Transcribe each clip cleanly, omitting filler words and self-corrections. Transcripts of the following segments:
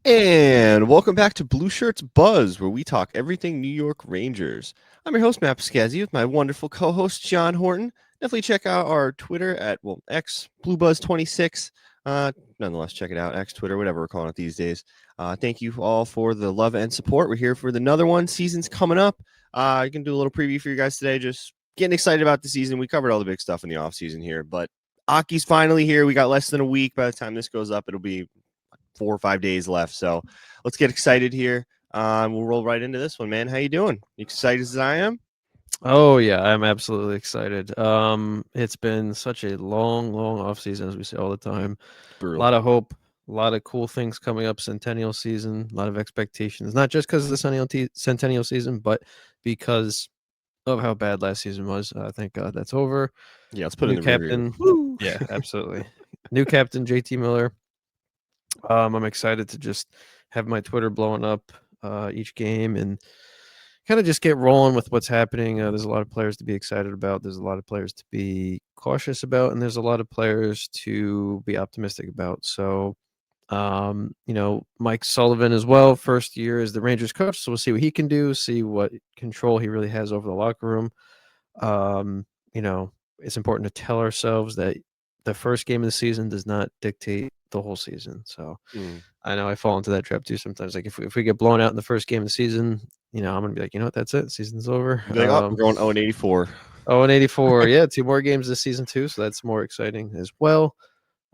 And welcome back to Blue Shirts Buzz, where we talk everything New York Rangers. I'm your host, Matt Piscazzi, with my wonderful co-host, John Horton. Definitely check out our Twitter at, X, BlueBuzz26. Nonetheless, check it out, X, Twitter, whatever we're calling it these days. Thank you all for the love and support. We're here for another one. Season's coming up. I can do a little preview for you guys today. Just getting excited about the season. We covered all the big stuff in the offseason here, but Aki's finally here. We got less than a week. By the time this goes up, it'll be 4 or 5 days left. So let's get excited here. We'll roll right into this one, man. How you doing? You excited as I am? Oh yeah, I'm absolutely excited. It's been such a long off season, as we say all the time. A Brutal. lot of hope, a lot of cool things coming up. Centennial season, a lot of expectations. Not just because of the Centennial season, but because of how bad last season was. Thank God that's over. Yeah, let's put it New in the rear captain, view. yeah, absolutely. New captain JT Miller. I'm excited to just have my Twitter blowing up each game and kind of just get rolling with what's happening. There's a lot of players to be excited about. There's a lot of players to be cautious about, and there's a lot of players to be optimistic about. So, Mike Sullivan as well, first year as the Rangers coach. So we'll see what he can do, see what control he really has over the locker room. It's important to tell ourselves that the first game of the season does not dictate the whole season. So I know I fall into that trap too sometimes. Like if we get blown out in the first game of the season, I'm gonna be like, you know what, that's it. Season's over. Be like, oh, we're going 0-84. Oh, and 84. Yeah, 2 more games this season too, so that's more exciting as well.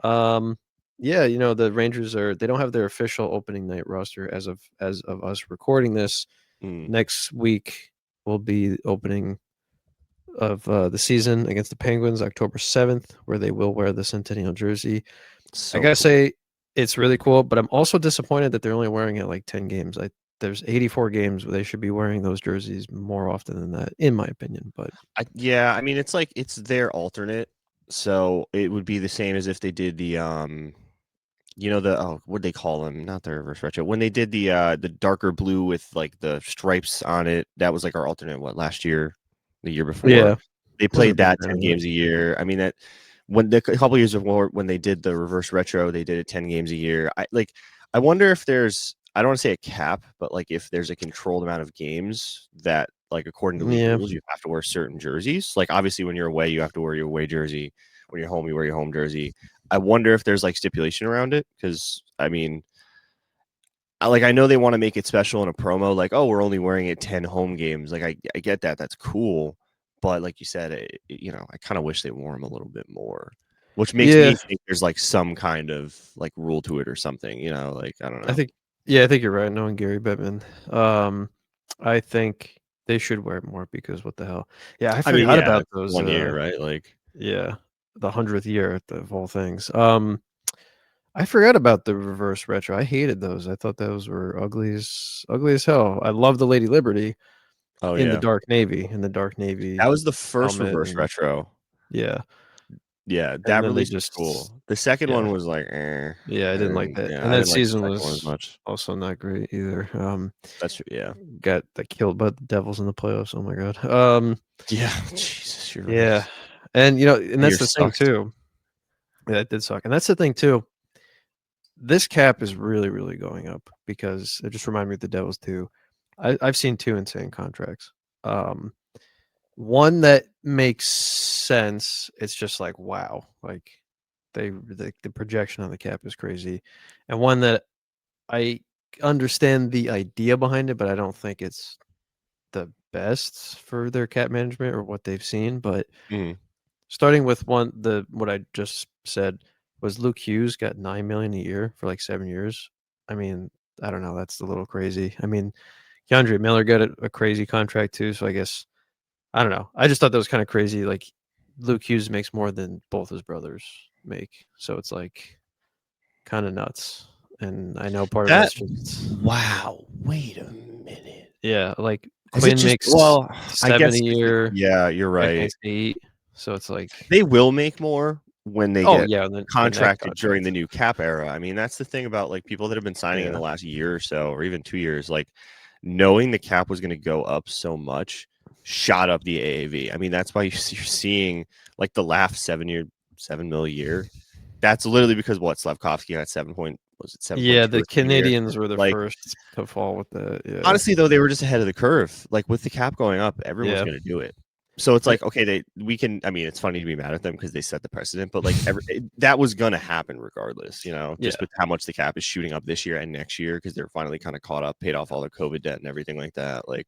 Yeah, the Rangers they don't have their official opening night roster as of us recording this. Next week will be the opening of the season against the Penguins, October 7th, where they will wear the Centennial jersey. I gotta say, it's really cool, but I'm also disappointed that they're only wearing it like 10 games. There's 84 games where they should be wearing those jerseys more often than that, in my opinion. But I mean, it's like it's their alternate, so it would be the same as if they did the what'd they call them? Not the reverse retro. When they did the darker blue with like the stripes on it, that was like our alternate. What, last year, the year before? yeah, They wasn't a played big that fan 10 of it. games a year. I mean, that when the couple years before, when they did the reverse retro, they did it 10 games a year. I wonder if there's, I don't want to say a cap, but like if there's a controlled amount of games that, like, according to league Yeah, rules, you have to wear certain jerseys. Like, obviously, when you're away, you have to wear your away jersey. When you're home, you wear your home jersey. I wonder if there's like stipulation around it, because I mean, I know they want to make it special in a promo, like, oh, we're only wearing it 10 home games. Like, I get that. That's cool. But like you said, I kind of wish they wore them a little bit more, which makes yeah. me think there's like some kind of like rule to it or something, like, I don't I know. think, yeah, I think you're right. Knowing Gary Bettman, I think they should wear it more because what the hell? Yeah, I I mean, forgot yeah, about it's those. 1 year, right? Like, Yeah, the 100th year of all things. I forgot about the reverse retro. I hated those. I thought those were ugly as hell. I love the Lady Liberty oh yeah, in the dark navy that was the first helmet, reverse and retro. yeah, Yeah, and that then they release was just cool. The second yeah, one was like, yeah, I didn't like and that, yeah, and I that didn't like the season second one as was much. also not great either. That's true. Yeah, Got killed by the Devils in the playoffs. Oh my god. yeah. Jesus, you're right. Yeah, and and That that's year the thing sucked. too. Yeah, it did suck, and that's the thing too. This cap is really, really going up because it just reminded me of the Devils too. I've seen 2 insane contracts. Um, One that makes sense. It's just like, wow, like the projection on the cap is crazy, and one that I understand the idea behind it, but I don't think it's the best for their cap management or what they've seen. But Mhm. starting with what I just said was Luke Hughes got 9 million a year for like 7 years. I mean, I don't know, that's a little crazy. I mean, Keandre Miller got a crazy contract too, so I guess I don't know. I just thought that was kind of crazy. Like Luke Hughes makes more than both his brothers make, so it's like kind of nuts. And I know part of That that's just Wow, wait a minute. yeah, like Is it Quinn just makes well, I 7 a guess year, yeah, you're Jack right. makes 8, so it's like They will make more when they oh get yeah, and then the next contracted during the contract. new cap era. I mean, that's the thing about like people that have been signing in the Yeah. last year or so, or even 2 years, like knowing the cap was going to go up so much shot up the AAV. I mean, that's why you're seeing like the laugh 7 mil a year. That's literally because what Slavkovsky got was it 7.2 Yeah, or the 7 year? Canadians were the Like, first to fall with the honestly, though, they were just ahead of the curve. Like with the cap going up, everyone was Yeah. going to do it. So it's I- like, okay, we can. I mean, it's funny to be mad at them because they set the precedent, but like that was going to happen regardless. Yeah. Just with how much the cap is shooting up this year and next year because they're finally kind of caught up, paid off all their COVID debt and everything like that. Like,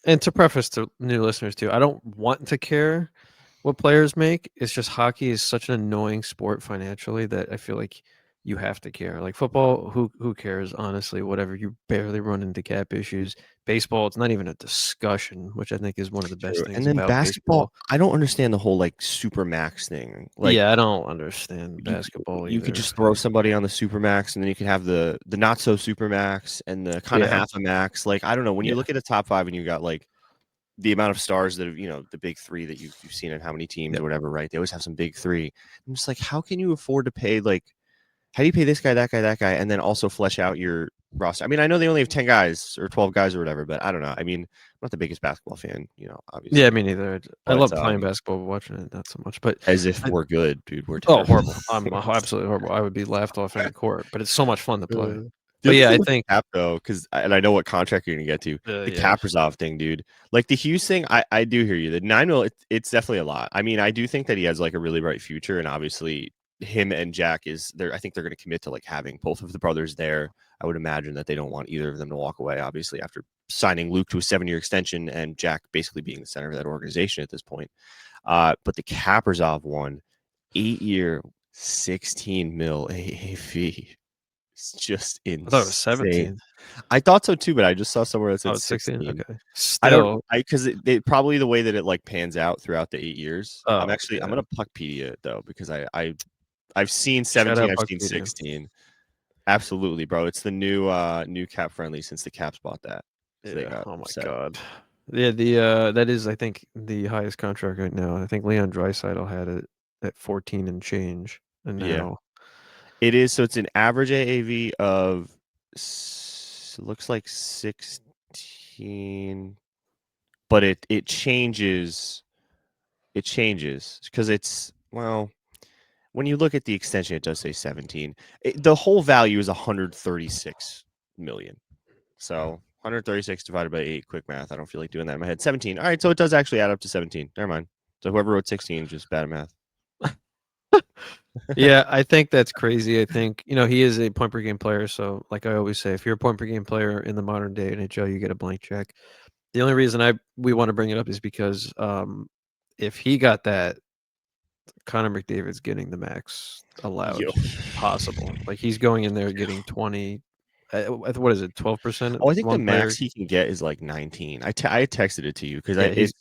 And to preface to new listeners too, I don't want to care what players make. It's just hockey is such an annoying sport financially that I feel like you have to care. Like football, who cares honestly? Whatever, you barely run into cap issues. Baseball, it's not even a discussion, which I think is one of the best true. things And then about basketball, baseball. I don't understand the whole like super max thing. Like, Yeah, I don't understand you basketball you could either. just throw somebody on the super max, and then you could have the not so super max and the kind of Yeah, half a max. Like, I don't know. When you yeah, look at a top five and you got like the amount of stars that have, the big three that you've seen in how many teams yeah. or whatever, right? They always have some big three. I'm just like, how can you afford to pay like how do you pay this guy, that guy, that guy, and then also flesh out your roster? I mean, I know they only have 10 guys or 12 guys or whatever, but I don't know. I mean, I'm not the biggest basketball fan, Yeah, obviously. me neither. I But love playing basketball, but watching it not so much. But as if I, we're good, dude. We're oh, terrible. horrible! I'm absolutely horrible. I would be laughed off any court, but it's so much fun to play. The But other yeah, thing I with the think cap though, and I know what contract you're gonna get to, the yeah, Kaprizov thing, dude. Like the Hughes thing, I do hear you. The 9 mil, it's definitely a lot. I mean, I do think that he has like a really bright future, and obviously him and Jack is there. I think they're gonna commit to like having both of the brothers there. I would imagine that they don't want either of them to walk away, obviously, after signing Luke to a 7-year extension and Jack basically being the center of that organization at this point. But the Kaprizov one, 8-year, 16 mil AAV. It's just I thought it was insane. 17. I thought so too, but I just saw somewhere that Oh, said it's 16. 16. Okay, I don't still. because it probably the way that it like pans out throughout the 8 years. Oh I'm yeah. gonna Puckpedia it though because I've seen Shout 17, out I've seen Buckpedia. 16. Absolutely, bro. It's the new cap friendly since the Caps bought that. So they Yeah. got Oh my set. god. Yeah, the that is I think the highest contract right now. I think Leon Draisaitl had it at 14 and change, and Yeah. now It is so it's an average AAV of looks like 16, but it changes. It changes because it's well, when you look at the extension, it does say 17. The whole value is 136 million. So 136 divided by 8, quick math. I don't feel like doing that in my head. 17. All right, so it does actually add up to 17. Never mind. So whoever wrote 16 is just bad at math. yeah, I think that's crazy. I think, he is a point per game player. So, like I always say, if you're a point per game player in the modern day NHL, you get a blank check. The only reason we want to bring it up is because if he got that, Connor McDavid's getting the max Yo. allowed possible. Like he's going in there getting 20. What is it? 12% Oh, I think the one player. max he can get is like 19. I texted it to you because Yeah, it's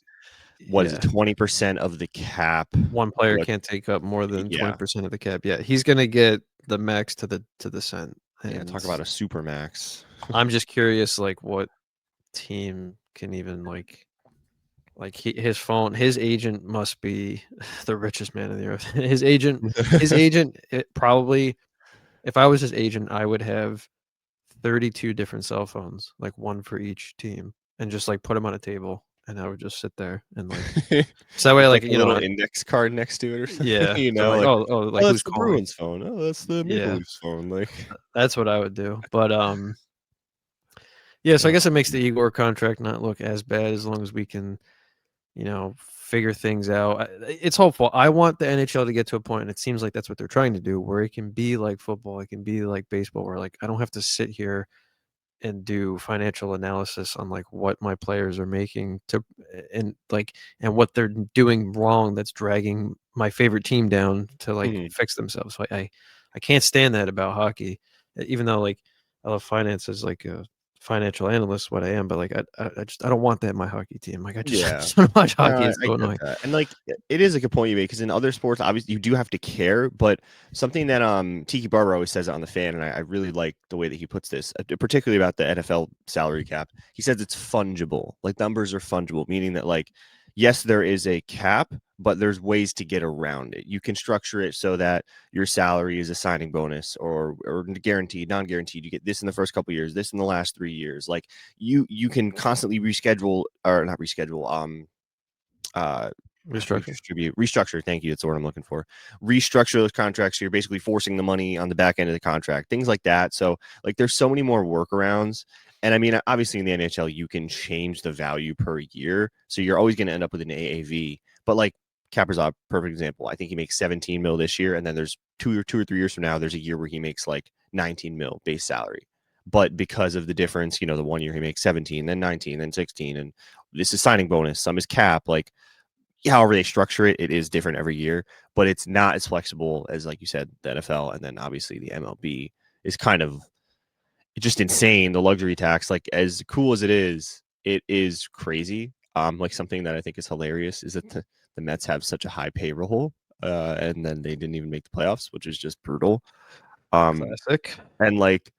what is it, yeah. 20% of the cap? One player What? can't take up more than Yeah. 20% of the cap. Yeah, he's gonna get the max to the cent. Yeah. And Talk about a super max. I'm just curious, like what team can even his agent must be the richest man in the earth. His agent probably, if I was his agent, I would have 32 different cell phones, like one for each team, and just like put them on a table, and I would just sit there and so that way, With like like a little index card next to it or something, yeah, so like like, like oh, who's that's the calling? Bruins phone. Oh, that's the Maple Yeah, Leafs phone. Like, that's what I would do. But yeah, so I oh, guess it makes the Igor contract not look as bad as long as we can, figure things out. It's hopeful. I want the NHL to get to a point, and it seems like that's what they're trying to do, where it can be like football, it can be like baseball, where like I don't have to sit here and do financial analysis on like what my players are making and what they're doing wrong that's dragging my favorite team down to like mhm. fix themselves. So I can't stand that about hockey, even though like I love finance as like a financial analyst, what I am, but like I don't want that in my hockey team. Like I just Yeah. so much No, hockey. It's I so get annoying. that. And like it is a good point you make because in other sports, obviously you do have to care, but something that Tiki Barber always says on the fan, and I really like the way that he puts this, particularly about the NFL salary cap. He says it's fungible. Like numbers are fungible, meaning that like yes, there is a cap, but there's ways to get around it. You can structure it so that your salary is a signing bonus or guaranteed, non-guaranteed. You get this in the first couple of years, this in the last 3 years. Like you can constantly reschedule or not reschedule, restructure. Thank you. That's the word I'm looking for. Restructure those contracts. So you're basically forcing the money on the back end of the contract, things like that. So like, there's so many more workarounds. And I mean, obviously in the NHL, you can change the value per year. So you're always going to end up with an AAV. But like Kaprizov, perfect example. I think he makes 17 mil this year. And then there's 2 or 3 years from now, there's a year where he makes like 19 mil base salary. But because of the difference, the 1 year he makes 17, then 19, then 16, and this is signing bonus, some is cap, like however they structure it, it is different every year, but it's not as flexible as, like you said, the NFL, and then obviously the MLB is kind of just insane. The luxury tax, like as cool as it is crazy. Like something that I think is hilarious is that the Mets have such a high payroll, and then they didn't even make the playoffs, which is just brutal. Classic. And like,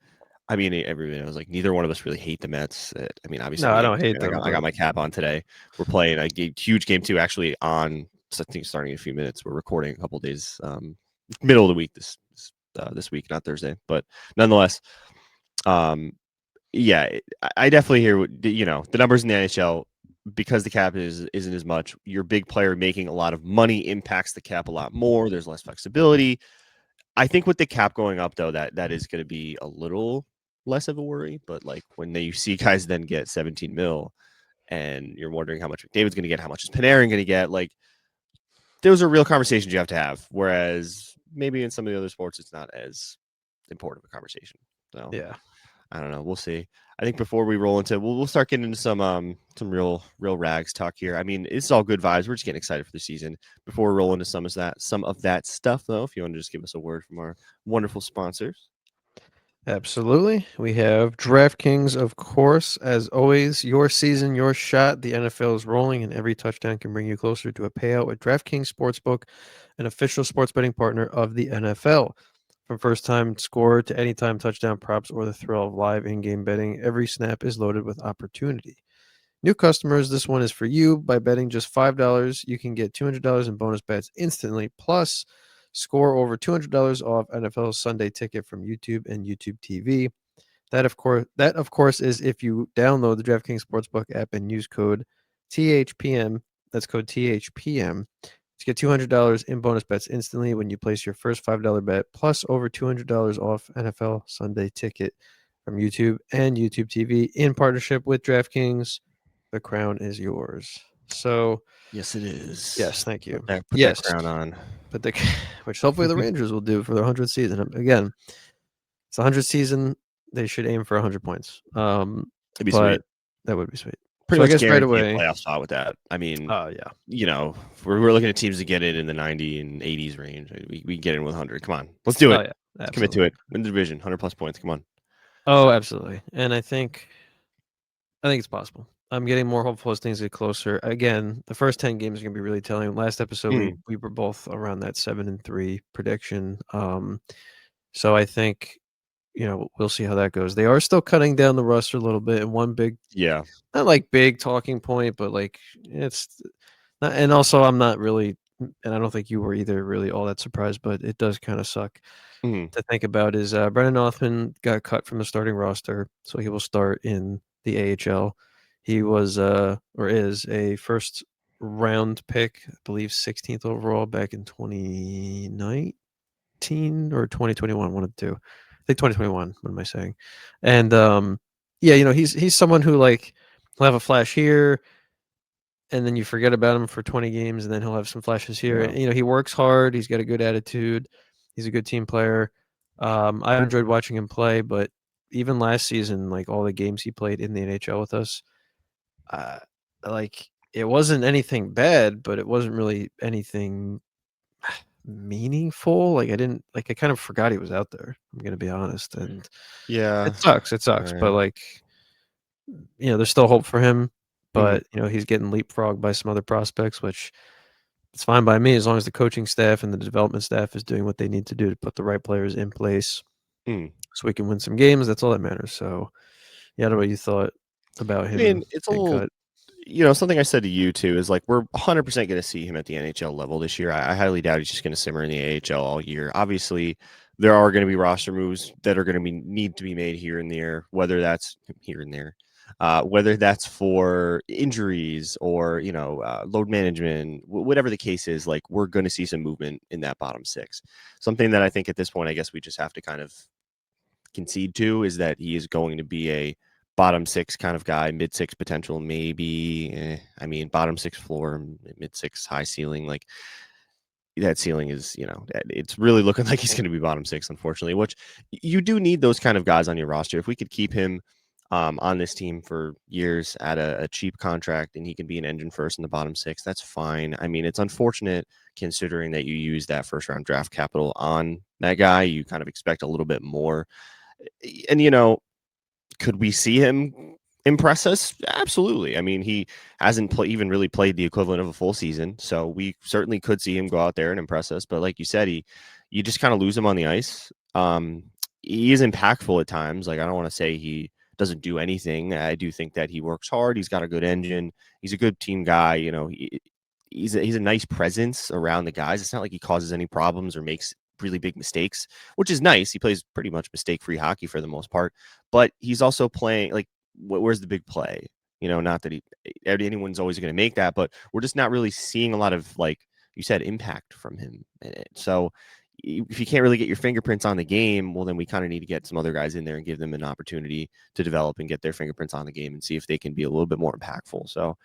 I mean, everybody knows like neither one of us really hate the Mets. I mean, obviously, No, I don't hate them. I got my cap on today. We're playing a huge game 2 actually on. So I think starting in a few minutes. We're recording a couple days, middle of the week this week, not Thursday, but nonetheless, yeah, I definitely hear the numbers in the NHL, because the cap isn't as much. Your big player making a lot of money impacts the cap a lot more. There's less flexibility. I think with the cap going up, though, that is going to be a little less of a worry. But like when you see guys then get 17 mil, and you're wondering how much McDavid's going to get, how much is Panarin going to get, like those are real conversations you have to have. Whereas maybe in some of the other sports, it's not as important of a conversation. So Yeah. I don't know. We'll see. I think before we roll into, we'll start getting into some real rags talk here. I mean, it's all good vibes. We're just getting excited for the season. Before we roll into some of that stuff, though, if you want to just give us a word from our wonderful sponsors. Absolutely. We have DraftKings, of course. As always, your season, your shot. The NFL is rolling, and every touchdown can bring you closer to a payout with DraftKings Sportsbook, an official sports betting partner of the NFL. From first-time score to anytime touchdown props or the thrill of live in-game betting, every snap is loaded with opportunity. New customers, this one is for you. By betting just $5, you can get $200 in bonus bets instantly, plus score over $200 off NFL Sunday Ticket from YouTube and YouTube TV. That of course is if you download the DraftKings Sportsbook app and use code THPM. That's code THPM to get $200 in bonus bets instantly when you place your first $5 bet, plus over $200 off NFL Sunday Ticket from YouTube and YouTube TV in partnership with DraftKings. The crown is yours. So, yes, it is. yes, thank you. Put yes, that crown on. Which hopefully the Rangers will do for their 100th season. Again, it's the 100th season. They should aim for 100 points. It'd be but sweet. That would be sweet. Pretty So I much guess right guarantee away, a playoff spot with that. I mean, yeah. We're looking at teams to get it in the 90 and 80s range. We can get in with 100. Come on, let's do it. Oh, yeah. Let's commit to it. Win the division, 100 plus points. Come on. Oh, absolutely. And I think it's possible. I'm getting more hopeful as things get closer. Again, the first 10 games are going to be really telling. Last episode, we were both around that 7-3 prediction. So I think, we'll see how that goes. They are still cutting down the roster a little bit. And one big, not like big talking point, but like it's not. And also, I'm not really, and I don't think you were either really all that surprised, but it does kind of suck to think about is Brennan Othmann got cut from the starting roster. So he will start in the AHL. He was or is a first round pick, I believe 16th overall back in 2019 or 2021, one of the two. I think 2021. What am I saying? And he's someone who like he'll have a flash here, and then you forget about him for 20 games, and then he'll have some flashes here. Yeah. He works hard. He's got a good attitude. He's a good team player. I've enjoyed watching him play, but even last season, like all the games he played in the NHL with us, like it wasn't anything bad, but it wasn't really anything meaningful. Like I kind of forgot he was out there. I'm gonna be honest, and it sucks. It sucks, but like there's still hope for him. But he's getting leapfrogged by some other prospects, which it's fine by me as long as the coaching staff and the development staff is doing what they need to do to put the right players in place, so we can win some games. That's all that matters. So, I don't know what you thought about him. I mean, it's a little, something I said to you too is like we're 100% going to see him at the NHL level this year. I highly doubt he's just going to simmer in the AHL all year. Obviously, there are going to be roster moves that are going to need to be made here and there, whether that's here and there. whether that's for injuries or load management, whatever the case is. Like, we're going to see some movement in that bottom six. Something that I think at this point, I guess we just have to kind of concede to is that he is going to be a bottom six kind of guy, mid six potential, maybe. I mean, bottom six floor, mid six high ceiling. Like, that ceiling is, it's really looking like he's going to be bottom six, unfortunately, which you do need those kind of guys on your roster. If we could keep him on this team for years at a cheap contract and he can be an engine first in the bottom six, that's fine. I mean, it's unfortunate considering that you use that first round draft capital on that guy. You kind of expect a little bit more. And, could we see him impress us? Absolutely. I mean, he hasn't even really played the equivalent of a full season, so we certainly could see him go out there and impress us. But like you said, you just kind of lose him on the ice. He is impactful at times. Like, I don't want to say he doesn't do anything. I do think that he works hard. He's got a good engine. He's a good team guy. He's a nice presence around the guys. It's not like he causes any problems or makes really big mistakes, which is nice. He plays pretty much mistake-free hockey for the most part, but he's also playing like, where's the big play? Not that anyone's always going to make that, but we're just not really seeing a lot of, like you said, impact from him. So if you can't really get your fingerprints on the game, well, then we kind of need to get some other guys in there and give them an opportunity to develop and get their fingerprints on the game and see if they can be a little bit more impactful. So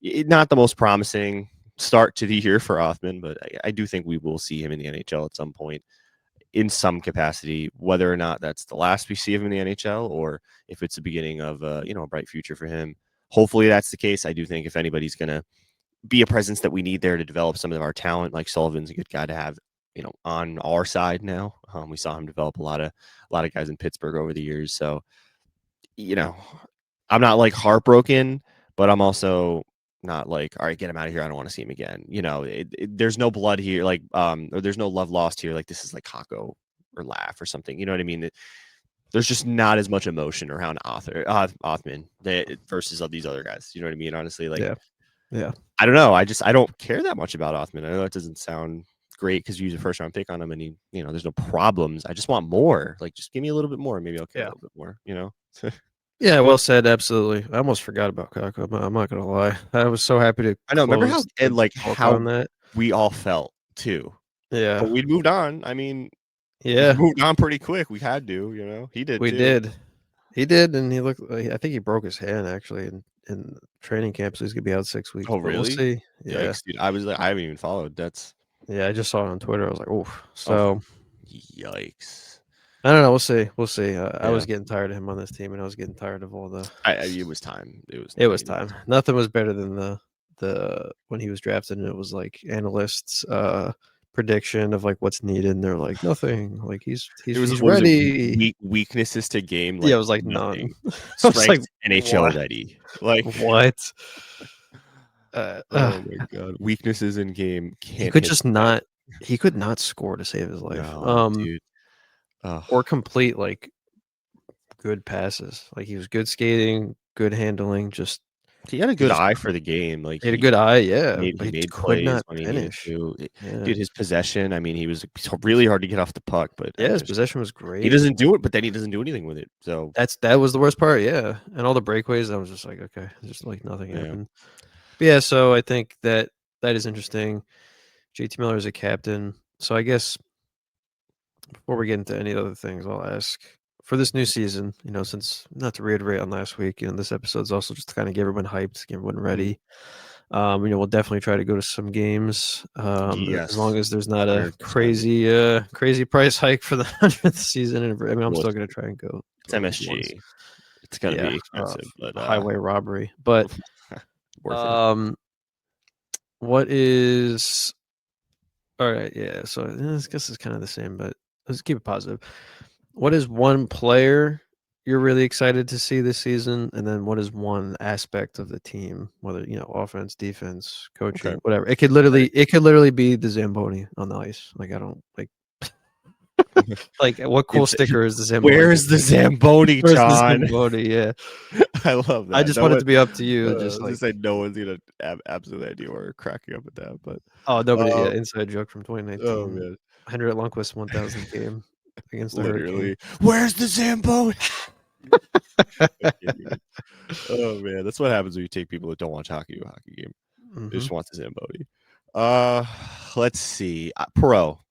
not the most promising start to the year for Othmann, but I do think we will see him in the NHL at some point in some capacity, whether or not that's the last we see of him in the NHL or if it's the beginning of a bright future for him. Hopefully that's the case. I do think if anybody's going to be a presence that we need there to develop some of our talent, like Sullivan's a good guy to have, on our side now. We saw him develop a lot of guys in Pittsburgh over the years. So, I'm not like heartbroken, but I'm also not like, all right, get him out of here. I don't want to see him again. There's no blood here, like, or there's no love lost here. Like, this is like Kako or Laugh or something. You know what I mean? There's just not as much emotion around Othmann versus of these other guys. You know what I mean? Honestly, like, yeah. I don't know. I don't care that much about Othmann. I know it doesn't sound great because you use a first round pick on him and there's no problems. I just want more. Like, just give me a little bit more. Maybe I'll care a little bit more, Yeah, well said. Absolutely. I almost forgot about Kako. I'm not gonna lie. I was so happy to. I know. Remember how on that we all felt too. Yeah, but we'd moved on. I mean, yeah, we moved on pretty quick. We had to. He did. We too. did. He did, and he looked. I think he broke his hand actually in training camp, so he's gonna be out 6 weeks. Oh, We'll really? see. Yeah, Yikes, dude. I was like, I haven't even followed. That's yeah. I just saw it on Twitter. I was like, oh. So yikes. I don't know. We'll see. We'll see. I was getting tired of him on this team, and I was getting tired of all the. It was time. It was time. Nothing was better than the when he was drafted, and it was like analysts' prediction of like what's needed, and they're like nothing. Like he's ready. Weaknesses to game. Like, yeah, it was like none. Strength like, NHL what? Ready. Like what? Oh my god! Weaknesses in game. He could just not. He could not score to save his life. No, dude. Or complete like good passes. Like he was good skating, good handling. Just he had a good eye for the game. Like he had a good eye. Yeah, he made could not finish. Dude, his possession. I mean, he was really hard to get off the puck, but yeah, his possession was great. He doesn't do it, but then he doesn't do anything with it. So that was the worst part. Yeah, and all the breakaways. I was just like, okay, just like nothing happened. But yeah, so I think that is interesting. JT Miller is a captain, so I guess. Before we get into any other things, I'll ask for this new season, since not to reiterate on last week, this episode's also just to kind of get everyone hyped, get everyone ready. We'll definitely try to go to some games. Yes. As long as there's not a crazy price hike for the 100th season. And I mean, I'm still going to try and go. It's MSG. It's going to be expensive, but highway robbery. But what is all right? Yeah. So I guess it's kind of the same, but let's keep it positive. What is one player you're really excited to see this season? And then what is one aspect of the team, whether, offense, defense, coaching, whatever. It could literally be the Zamboni on the ice. Like, I don't like, like what cool sticker is the Zamboni? Where's the Zamboni, John? The Zamboni, yeah. I love that. I just want it to be up to you. Just like say no one's gonna have absolute idea or cracking up at that, but nobody. Inside joke from 2019. Oh man, Henrik Lundqvist 1000th game against the Hurricane. Where's the Zamboni? that's what happens when you take people that don't watch hockey to a hockey game. They just Mhm. want the Zamboni. Let's see.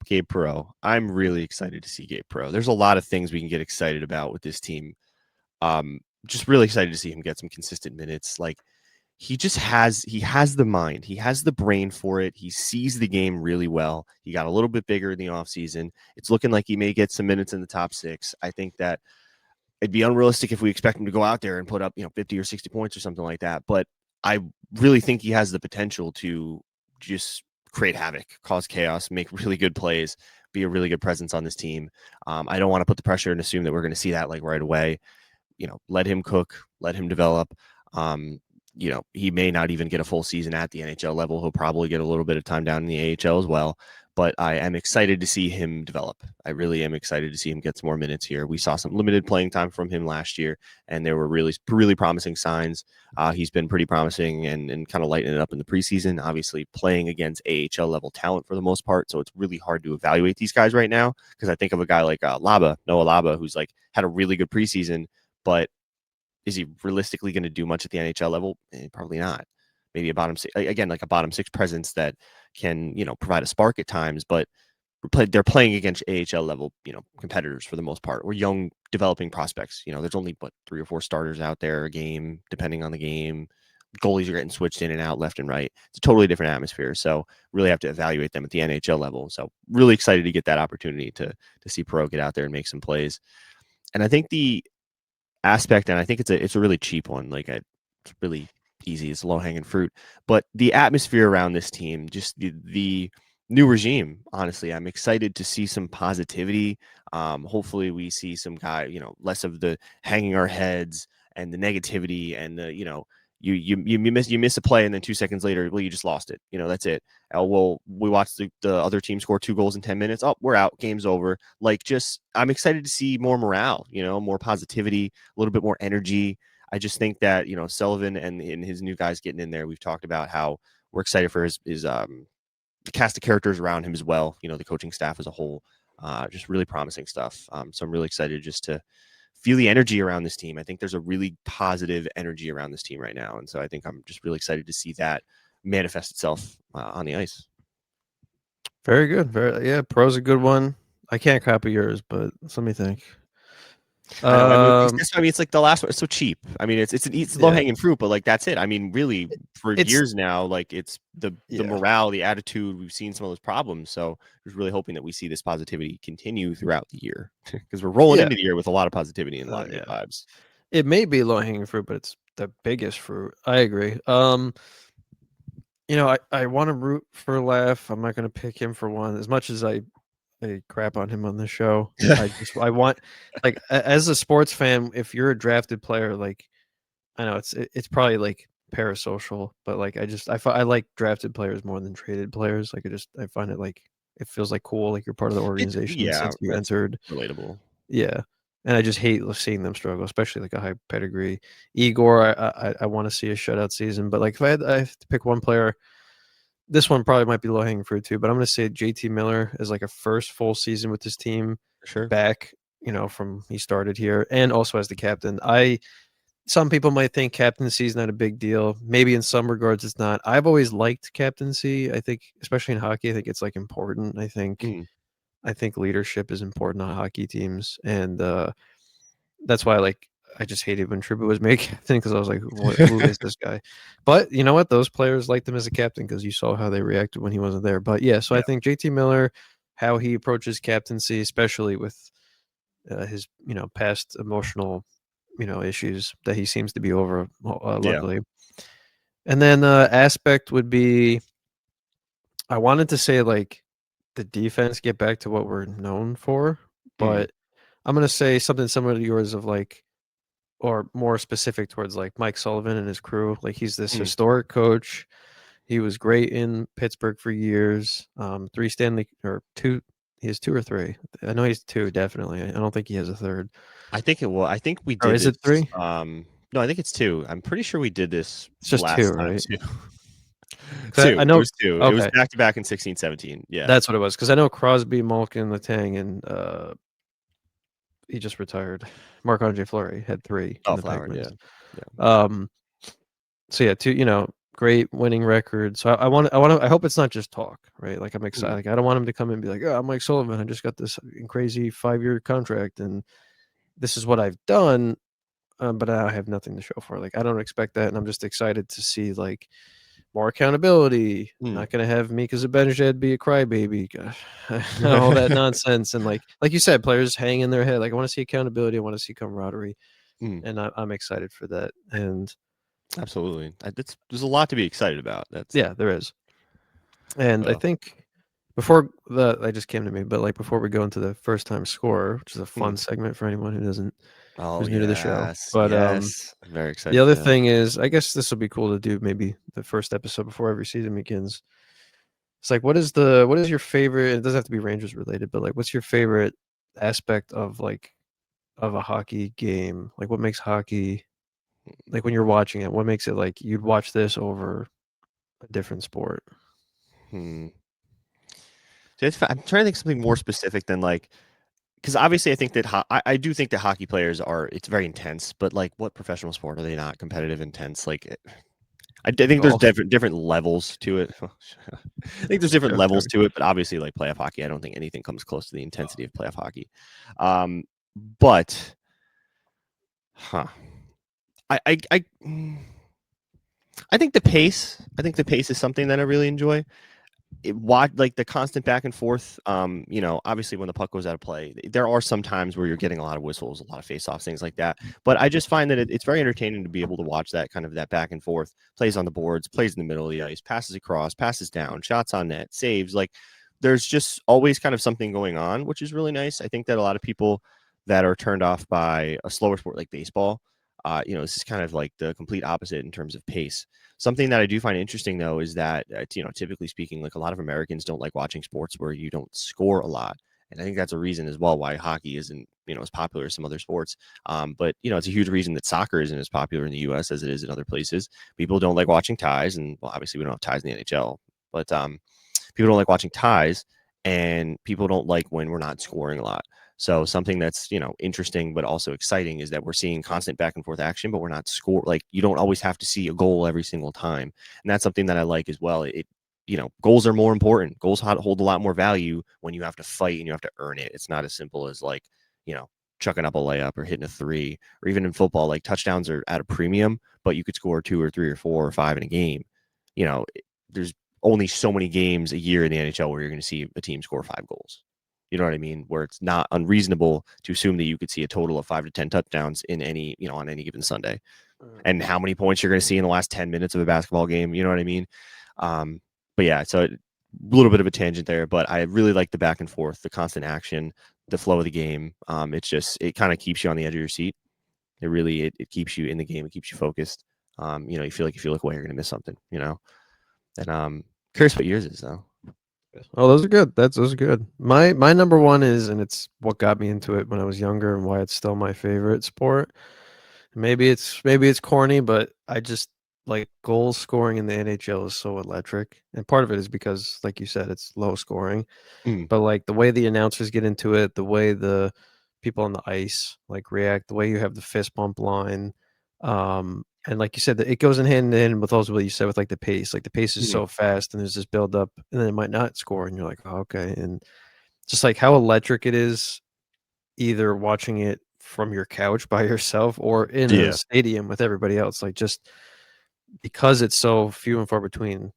Gabe Perreault. I'm really excited to see Gabe Perreault. There's a lot of things we can get excited about with this team. Just really excited to see him get some consistent minutes. Like he has the mind, he has the brain for it. He sees the game really well. He got a little bit bigger in the offseason. It's looking like he may get some minutes in the top six. I think that it'd be unrealistic if we expect him to go out there and put up 50 or 60 points or something like that. But I really think he has the potential to just create havoc, cause chaos, make really good plays, be a really good presence on this team. I don't want to put the pressure and assume that we're going to see that like right away. Let him cook, let him develop. He may not even get a full season at the NHL level. He'll probably get a little bit of time down in the AHL as well. But I am excited to see him develop. I really am excited to see him get some more minutes here. We saw some limited playing time from him last year, and there were really, really promising signs. He's been pretty promising and kind of lighting it up in the preseason, obviously playing against AHL level talent for the most part. So it's really hard to evaluate these guys right now because I think of a guy like Noah Laba, who's like had a really good preseason, but is he realistically going to do much at the NHL level? Probably not. Maybe a bottom six, again, like a bottom six presence that can, provide a spark at times, but they're playing against AHL level, competitors for the most part, or young developing prospects. There's only 3 or 4 starters out there a game, depending on the game. Goalies are getting switched in and out left and right. It's a totally different atmosphere. So really have to evaluate them at the NHL level. So really excited to get that opportunity to see Perreault get out there and make some plays. And I think the aspect, and I think it's a really cheap one. Like it's really easy. It's low hanging fruit. But the atmosphere around this team, just the new regime. Honestly, I'm excited to see some positivity. Hopefully, we see some less of the hanging our heads and the negativity and the you miss a play and then 2 seconds later, well, you just lost it. That's it. Well, we watched the other team score 2 goals in 10 minutes. Oh, we're out. Game's over. I'm excited to see more morale, more positivity, a little bit more energy. I just think that, Sullivan and his new guys getting in there, we've talked about how we're excited for his the cast of characters around him as well. The coaching staff as a whole, just really promising stuff. So I'm really excited just to feel the energy around this team. I think there's a really positive energy around this team right now. And so I think I'm just really excited to see that manifest itself on the ice. Very good. Pro's a good one. I can't copy yours, but let me think. I know. It's like the last one. It's so cheap. I mean, it's low hanging fruit, but like that's it. I mean, really, for years now, like it's the morale, the attitude. We've seen some of those problems, so just really hoping that we see this positivity continue throughout the year because we're rolling into the year with a lot of positivity and a lot of good vibes. It may be low hanging fruit, but it's the biggest fruit. I agree. I want to root for Laugh. I'm not going to pick him for one as much as I crap on him on the show. I want, like, as a sports fan, if you're a drafted player, like, I know it's probably like parasocial, but like I like drafted players more than traded players. Like I find it like it feels like cool, like you're part of the organization since you entered. Relatable. Yeah. And I just hate seeing them struggle, especially like a high pedigree. Igor, I want to see a shutout season, but like if I have to pick one player, this one probably might be low hanging fruit too. But I'm going to say JT Miller is like a first full season with this team, sure, back, from he started here, and also as the captain. Some people might think captaincy is not a big deal. Maybe in some regards it's not. I've always liked captaincy. I think, especially in hockey, I think it's like important. I think leadership is important on hockey teams, and that's why I just hated when Trouba was made captain because I was like, who is this guy? But you know what? Those players liked him as a captain because you saw how they reacted when he wasn't there. But I think JT Miller, how he approaches captaincy, especially with his past emotional issues that he seems to be over, luckily. And then aspect would be, I wanted to say like the defense, get back to what we're known for, but I'm gonna say something similar to yours of like, or more specific towards like Mike Sullivan and his crew. Like he's this historic coach. He was great in Pittsburgh for years. 3 Stanley or 2. He has 2 or 3. I know he's 2 definitely. I don't think he has a 3rd. I think we did. Or is it 3? No, I think it's 2. I'm pretty sure we did this. It's just last 2, time right? too. 2. I know it was 2. Okay. It was back to back in 16-17. Yeah, that's what it was. Because I know Crosby, Malkin, Letang, and he just retired. Marc-Andre Fleury had 3. Oh, in the Flower. Penguins. Yeah. so yeah, great winning record. So I hope it's not just talk, right? Like I'm excited. Like I don't want him to come in and be like, "Oh, I'm Mike Sullivan. I just got this crazy 5-year contract, and this is what I've done." But I have nothing to show for it. Like I don't expect that, and I'm just excited to see like more accountability. Not gonna have Mika Zibanejad be a crybaby, all that nonsense, and like you said, players hang in their head. Like I want to see accountability. I want to see camaraderie, and I'm excited for that. And Absolutely, there's a lot to be excited about. yeah, there is. And I think that just came to me, but like before we go into the first time score, which is a fun segment for anyone who's new to the show. But I'm very excited the other for that. thing is, I guess this will be cool to do maybe the first episode before every season begins. It's like what is your favorite, it doesn't have to be Rangers related, but like what's your favorite aspect of a hockey game? Like what makes hockey, like when you're watching it, what makes it like you'd watch this over a different sport? Hmm. So I'm trying to think something more specific than like, because obviously I think that I do think that hockey players it's very intense, but like what professional sport are they not competitive, intense? Like I think there's Golf. different levels to it. I think there's different levels to it, but obviously like playoff hockey, I don't think anything comes close to the intensity of playoff hockey. But huh. I think the pace. I think the pace is something that I really enjoy. Watch like the constant back and forth. Obviously when the puck goes out of play, there are some times where you're getting a lot of whistles, a lot of face-offs, things like that. But I just find that it's very entertaining to be able to watch that kind of that back and forth, plays on the boards, plays in the middle of the ice, passes across, passes down, shots on net, saves. Like there's just always kind of something going on, which is really nice. I think that a lot of people that are turned off by a slower sport like baseball, this is kind of like the complete opposite in terms of pace. Something that I do find interesting, though, is that, typically speaking, like a lot of Americans don't like watching sports where you don't score a lot. And I think that's a reason as well why hockey isn't, as popular as some other sports. But, it's a huge reason that soccer isn't as popular in the U.S. as it is in other places. People don't like watching ties. And, well, obviously, we don't have ties in the NHL. But people don't like watching ties. And people don't like when we're not scoring a lot. So something that's, interesting but also exciting is that we're seeing constant back and forth action, but we're not like you don't always have to see a goal every single time. And that's something that I like as well. Goals are more important. Goals hold a lot more value when you have to fight and you have to earn it. It's not as simple as like, chucking up a layup or hitting a three, or even in football, like touchdowns are at a premium, but you could score 2 or 3 or 4 or 5 in a game. There's only so many games a year in the NHL where you're going to see a team score 5 goals. You know what I mean? Where it's not unreasonable to assume that you could see a total of 5 to 10 touchdowns in on any given Sunday. And how many points you're going to see in the last 10 minutes of a basketball game. You know what I mean? But yeah, so a little bit of a tangent there, but I really like the back and forth, the constant action, the flow of the game. It kind of keeps you on the edge of your seat. It really, it keeps you in the game. It keeps you focused. You feel like if you look away, you're going to miss something, and curious what yours is though. Oh, those are good. Those are good. My number one is, and it's what got me into it when I was younger and why it's still my favorite sport. Maybe it's corny, but I just like goal scoring in the NHL is so electric. And part of it is because, like you said, it's low scoring. But like the way the announcers get into it, the way the people on the ice like react, the way you have the fist bump line, and like you said, it goes in hand in hand with also what you said with like the pace. Like the pace is so fast, and there's this build up, and then it might not score, and you're like, oh, okay, and just like how electric it is, either watching it from your couch by yourself or in a stadium with everybody else. Like just because it's so few and far between,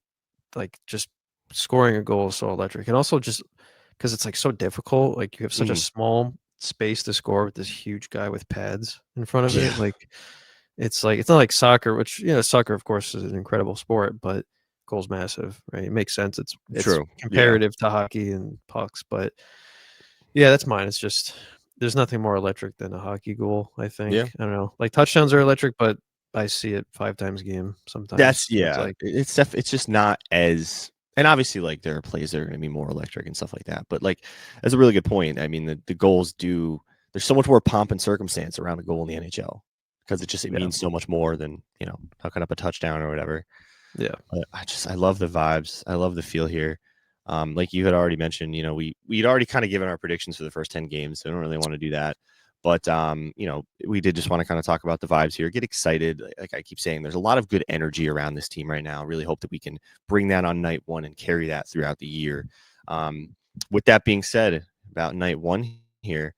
like just scoring a goal is so electric, and also just because it's like so difficult. Like you have such a small space to score with this huge guy with pads in front of it. Like it's not like soccer, which soccer of course is an incredible sport, but goal's massive, right? It makes sense. It's True. comparative to hockey and pucks, but yeah, that's mine. It's just there's nothing more electric than a hockey goal, I think. Yeah. I don't know. Like touchdowns are electric, but I see it 5 times a game sometimes. It's just not as, and obviously like there are plays that are going to be more electric and stuff like that. But like that's a really good point. I mean, the goals there's so much more pomp and circumstance around a goal in the NHL because it means so much more than, hooking up a touchdown or whatever. Yeah. But I love the vibes. I love the feel here. Like you had already mentioned, we'd already kind of given our predictions for the first 10 games, so I don't really want to do that. But we did just want to kind of talk about the vibes here, get excited. Like I keep saying, there's a lot of good energy around this team right now. Really hope that we can bring that on night one and carry that throughout the year. With that being said, about night one here.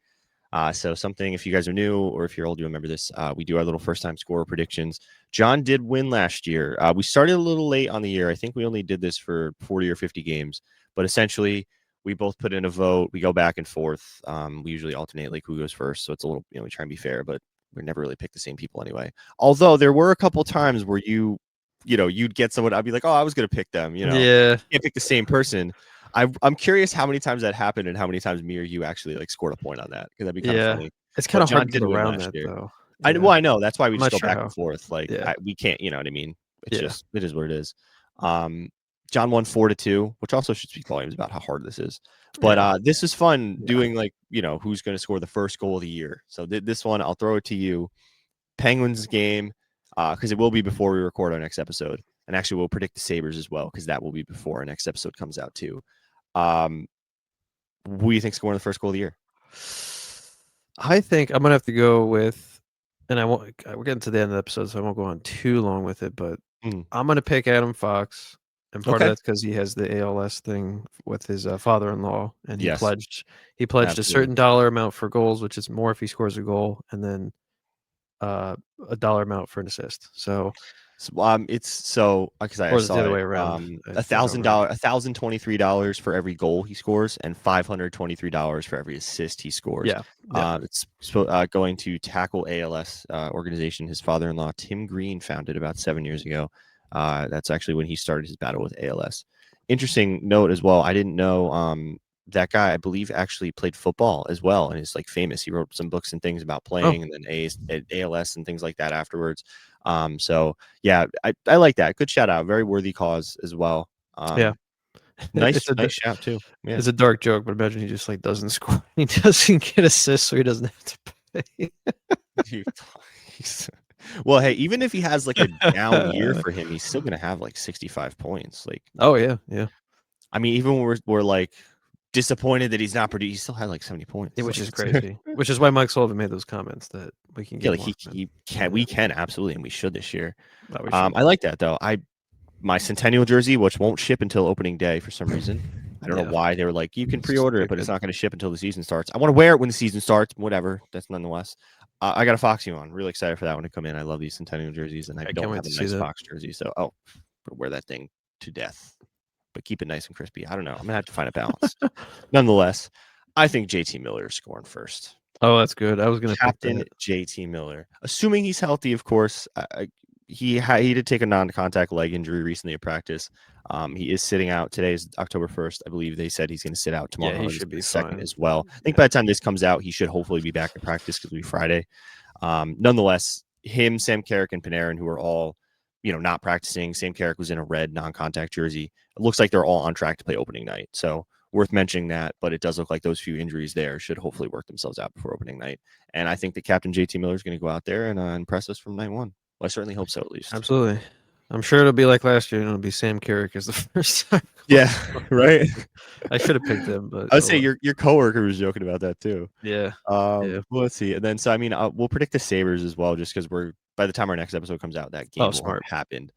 So something, if you guys are new or if you're old, you remember this. We do our little first-time scorer predictions. John did win last year. We started a little late on the year. I think we only did this for 40 or 50 games, but essentially we both put in a vote. We go back and forth. We usually alternate like who goes first, so it's a little, we try and be fair, but we never really pick the same people anyway. Although there were a couple times where you'd get someone. I'd be like, oh, I was gonna pick them. Yeah. Can't pick the same person. I'm curious how many times that happened and how many times me or you actually like scored a point on that, because that'd be kind of funny. It's kind But of John hard to did get win around last that year. though. I know that's why we I'm just not go back sure and forth. Like Yeah. we can't, you know what I mean? It's Yeah. just it is what it is. John won 4-2, which also should speak volumes about how hard this is. But this is fun doing like who's going to score the first goal of the year. So this one I'll throw it to you. Penguins game, because it will be before we record our next episode, and actually we'll predict the Sabres as well because that will be before our next episode comes out too. Who do you think scoring the first goal of the year? I think I'm gonna have to go with, and we're getting to the end of the episode, so I won't go on too long with it, but I'm gonna pick Adam Fox, and part of that's because he has the ALS thing with his father-in-law, and he pledged a certain dollar amount for goals, which is more if he scores a goal, and then a dollar amount for an assist. So it's so because I saw the other way around. $1,023 for every goal he scores and $523 for every assist he scores. Yeah. It's going to Tackle ALS organization his father-in-law Tim Green founded about 7 years ago. That's actually when he started his battle with ALS. Interesting note as well. I didn't know that guy, I believe, actually played football as well, and is like famous. He wrote some books and things about playing, and then ALS and things like that afterwards. So yeah, I like that. Good shout out. Very worthy cause as well. Nice shout too. Yeah. It's a dark joke, but imagine he just like doesn't score. He doesn't get assists, so he doesn't have to pay. Well, hey, even if he has like a down year for him, he's still gonna have like 65 points. Like, oh yeah. I mean, even when we're like disappointed that he's not produced, he still had like 70 points, which is crazy. Which is why Mike Sullivan made those comments that we can get. Yeah, we can absolutely, and we should this year. I like that though. My Centennial jersey, which won't ship until opening day for some reason. I don't know why they were like, you can pre-order it, but it's not going to ship until the season starts. I want to wear it when the season starts. Whatever. That's nonetheless. I got a Foxy on. Really excited for that one to come in. I love these Centennial jerseys, and I don't have a nice Fox jersey, so wear that thing to death. But keep it nice and crispy. I don't know. I'm gonna have to find a balance. Nonetheless, I think JT Miller is scoring first. Oh, that's good. I was gonna captain JT Miller, assuming he's healthy, of course. He did take a non-contact leg injury recently at practice. He is sitting out. Today is October 1st. I believe they said he's going to sit out tomorrow. Yeah, he should be second as well. I think by the time this comes out, he should hopefully be back in practice because it'll be Friday. Nonetheless, him, Sam Carrick, and Panarin, who are all not practicing. Sam Carrick was in a red non-contact jersey. It looks like they're all on track to play opening night. So worth mentioning that, but it does look like those few injuries there should hopefully work themselves out before opening night. And I think that Captain JT Miller is going to go out there and impress us from night one. Well, I certainly hope so, at least. Absolutely. I'm sure it'll be like last year, and it'll be Sam Carrick as the first time. Yeah, right. I should have picked him, but I'd say your coworker was joking about that too. Yeah. Well, let's see. And then, so I mean, we'll predict the Sabres as well, just because by the time our next episode comes out, that game will have happened.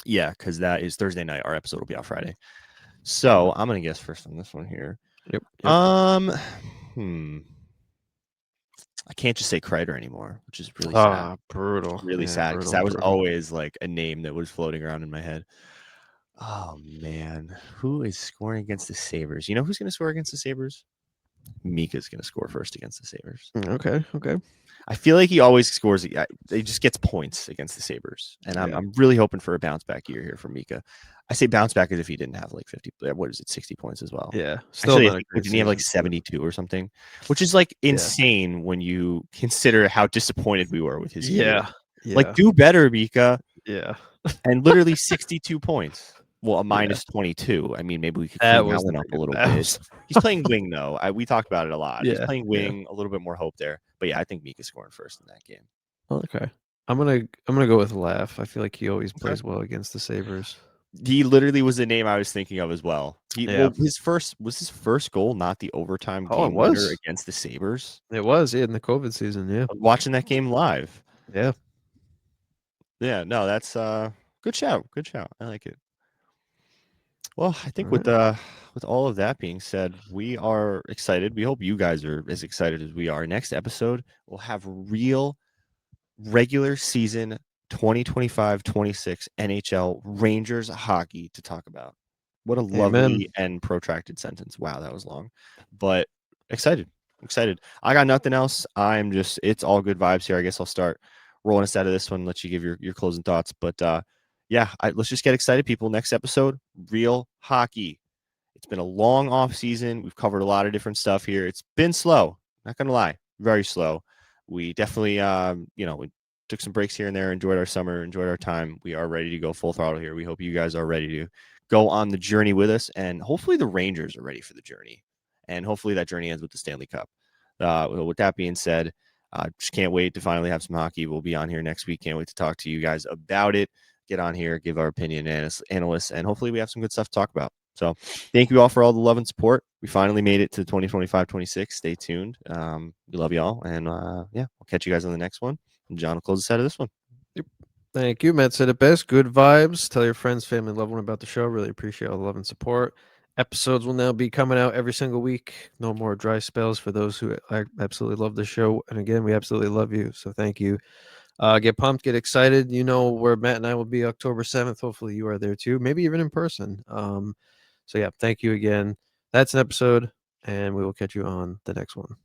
Yeah, because that is Thursday night. Our episode will be out Friday. So I'm gonna guess first on this one here. Yep. I can't just say Kreider anymore, which is really sad. Brutal. Really sad, because that was always like a name that was floating around in my head. Oh man, who is scoring against the Sabres? You know who's going to score against the Sabres? Mika's going to score first against the Sabres. Okay. I feel like he always scores. He just gets points against the Sabres, and I'm really hoping for a bounce back year here from Mika. I say bounce back as if he didn't have like 50. What is it, 60 points as well? Yeah. Actually, didn't he have like 72 or something? Which is like insane when you consider how disappointed we were with his year. Like, do better, Mika. Yeah. And literally 62 points. Well, a minus 22. I mean, maybe we could clean that one up a little bit. He's playing wing though. We talked about it a lot. He's playing wing, a little bit more hope there. But yeah, I think Mika's scoring first in that game. Okay. I'm gonna go with Laugh. I feel like he always plays well against the Sabres. He literally was the name I was thinking of as well. Yeah. His first goal not the overtime Oh, it game winner was. against the Sabres? It was, yeah, in the COVID season, yeah. I was watching that game live. Yeah. Yeah, no, that's good shout. Good shout. I like it. Well, I think All right. with all of that being said, we are excited. We hope you guys are as excited as we are. Next episode, we'll have real regular season 2025-26 NHL Rangers hockey to talk about. What a Amen. lovely and protracted sentence. Wow, that was long. But excited. Excited. I got nothing else. I'm just it's all good vibes here. I guess I'll start rolling us out of this one, let you give your closing thoughts. But yeah, let's just get excited, people. Next episode, real hockey. It's been a long off season. We've covered a lot of different stuff here. It's been slow. Not gonna lie, very slow. We definitely, we took some breaks here and there. Enjoyed our summer. Enjoyed our time. We are ready to go full throttle here. We hope you guys are ready to go on the journey with us, and hopefully the Rangers are ready for the journey, and hopefully that journey ends with the Stanley Cup. With that being said, just can't wait to finally have some hockey. We'll be on here next week. Can't wait to talk to you guys about it. Get on here, give our opinion, analysts, and hopefully we have some good stuff to talk about. So thank you all for all the love and support. We finally made it to 2025-26. Stay tuned. We love you all. And yeah, we'll catch you guys on the next one. And John will close us out of this one. Thank you. Matt said it best. Good vibes. Tell your friends, family, loved one about the show. Really appreciate all the love and support. Episodes will now be coming out every single week. No more dry spells for those who absolutely love the show. And again, we absolutely love you. So thank you. Get pumped, get excited. You know where Matt and I will be October 7th. Hopefully you are there too, maybe even in person. So yeah, thank you again. That's an episode, and we will catch you on the next one.